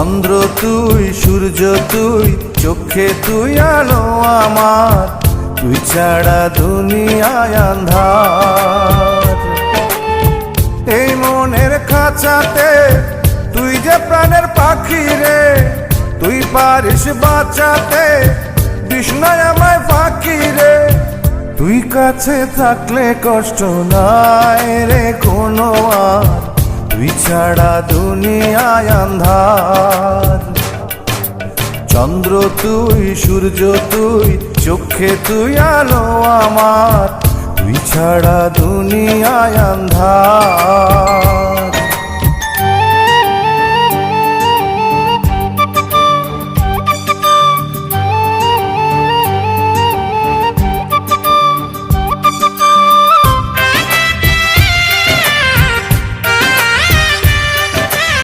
চন্দ্র তুই, সূর্য তুই, চোখে তুই আলো আমার, তুই ছাড়া দুনিয়ায় আন্ধার। এই মনের খাঁচাতে তুই যে প্রাণের পাখি রে, তুই পারিস বাঁচাতে বিষ্ণায় আমায় ফাঁকি রে। তুই কাছে থাকলে কষ্ট নাই রে কোনো আর, তুই ছাড়া দুনিয়ায় আন্ধার। চন্দ্র তুই, সূর্য তুই, চোখে তুই আলো আমার, তুই ছাড়া দুনিয়ায় আন্ধার।